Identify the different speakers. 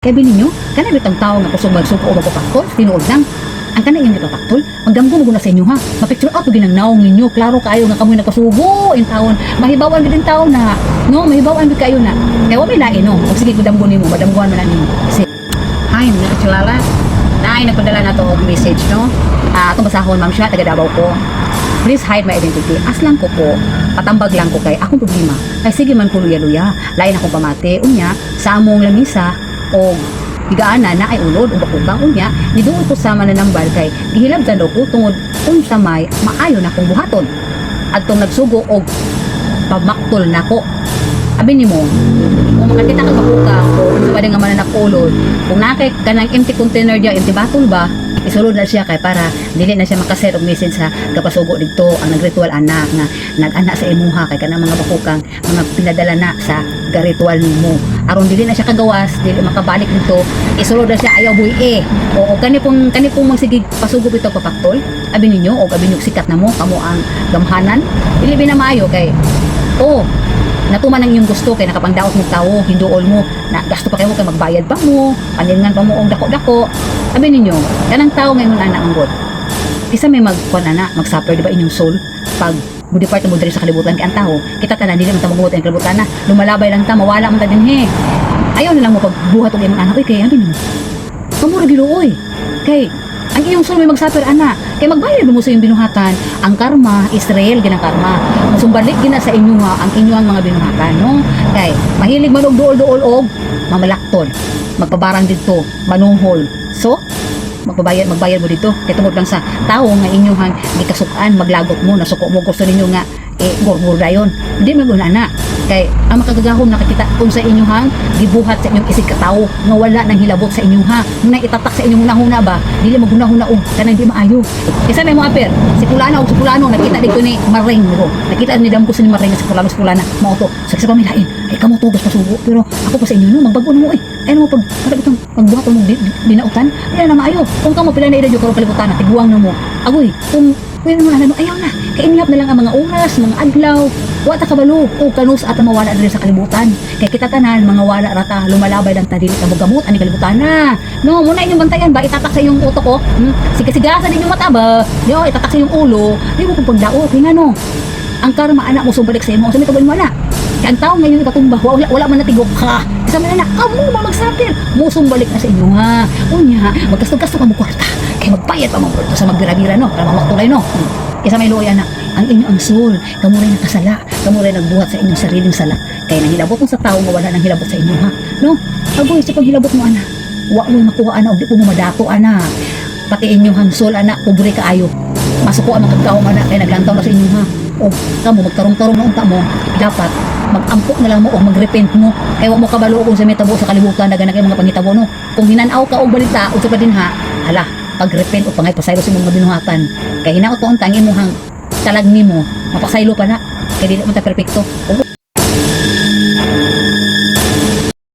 Speaker 1: Kaya bininyo, kana bitang tao nga kusog magsuko o magpapaktol, tinuod lang. Ang kana yung ipapaktol, magdamgo mo na sa inyo ha. Mapicture out ginang naong ninyo, klaro kayo nga kamoy nagkasugo in taon. Mahibawan gid taon na, no? Mahibawan gid kayo na. Kaya wa may lain no. Og sige kudamgo nimo, madamgoan man nimo. Kasi hi, mga kilala. Naay nagpadala na to og message no. Atong basahon ma'am siya taga Davao ko. Please hide my identity. Aslang ko po. Patambag lang ko kay akong problema. Kay sige man ko luya-luya. Lain akong pamati. Unya, sa among lamisa o higaana na ay ulod o bakubang unya, niduol ko sa mananambal kay gihilabtan daw ko tungod unsa may maayo na kong buhaton. Adtong nagsugo og pamaktol nako. Abi nimo, kung makakita kag bakubang o unsa ba nga mananak ulod, kung nakay kanang empty container dia, empty bottle ba, isulod na siya kay para dili na siya makaset og message sa kapasugo didto ang nagritual anak nga nag-ana sa imuha kay kanang mga bakukang mga pinadala na sa garitual nimo aron dili na siya kagawas, dili makabalik dito, isulod na siya ayaw buhi o kani pong magsigig pasugop ito papaktol abi ninyo o abi nyug sikat na mo kamo ang gamhanan dili binamayo kay natuman ang iyong gusto kay nakapangdaot mo tao hinduol mo na gasto pa kayo kay magbayad pa mo paningan pa mo og dako-dako abi ninyo kanang tao ngayon ana ang god isa may magkuan ana magsuffer di ba inyong soul pag mo depart mo diri sa kalibutan kay ang tao kita tanan dili man ta magbuhat ang kalibutan na lumalabay lang ta mawala man ta dinhi ayaw na lang mo pagbuhat og imong anak oy kay abi ninyo kamura giluoy kay ang iyong soul may magsuffer ana kay magbayad mo sa iyong binuhatan ang karma Israel ginang karma sumbalik gina sa inyo ha ang inyong mga binuhatan no kay mahilig man og duol-duol og mamalaktol magpabarang dito manuhol so magbayad mo dito kay tungod lang sa tao nga inyong gikasukan maglagot mo nasuko mo gusto ninyo nga gurgur dayon hindi mo ana kay ang makagagahom nakakita kung sa inyong gibuhat sa inyong isig katao nga wala nang hilabot sa inyong muna itatak sa inyong hunahuna ba dili maghunahuna og kanang di maayo isa may mo aper si Pulano nakita dito ni Maring mo nakita ni Damko ni Maring sa Pulano mao to sa isa pamilain ay kamo to gus pasugo pero ako pa sa inyo no magbago mo ay mo pag itong magbuhat mo dinautan ay na maayo kung kamo pila na ida jud karon kalibutan tiguang na mo agoy kung pwede mo na ayaw na kay inihap na lang ang mga oras mga adlaw wa ta kabalo o kanus at mawala diri sa kalibutan kay kita tanan mga wala rata lumalabay lang ta dili ta mogamot ani kalibutan na no muna inyong bantayan ba itatak sa iyong utok ko sigasigasan inyong mata ba yo itatak sa iyong ulo di mo kung pagdaot hinga no ang karma anak mo sumbalik sa imo sa mitubon mo na kay ang tao ngayon ikatumba wala man natigok ha isa man na amo mo magsapir mo sumbalik na sa inyo ha unya magkastog-kastog ka mo kwarta kay magbayad pa mo sa magbira-bira no para mamaktulay no isa may luoy anak ang inyo ang soul kamo ray nakasala kamo ray nagbuhat sa inyong sariling sala kay nanghilabot mo sa tao nga wala nang hilabot sa inyo ha no agoy sa paghilabot mo ana wa mo makuha ana og di po mo madato ana pati inyong soul ana pobre kaayo masuko ang magkagkaom ana kay naglantaw na sa inyo ha o kamo magtarong-tarong na unta mo dapat mag-ampo na lang mo o mag-repent mo kay wa mo kabalo kung sa metabo sa kalibutan dagan na kay mga pangitabo no kung hinanaw ka og balita o sa pa din ha hala pag-repent o pangay pasaylo sa imong binuhatan kay hinaot pa unta ang imong talag nimo mapasaylo pa na kay dili man ta perpekto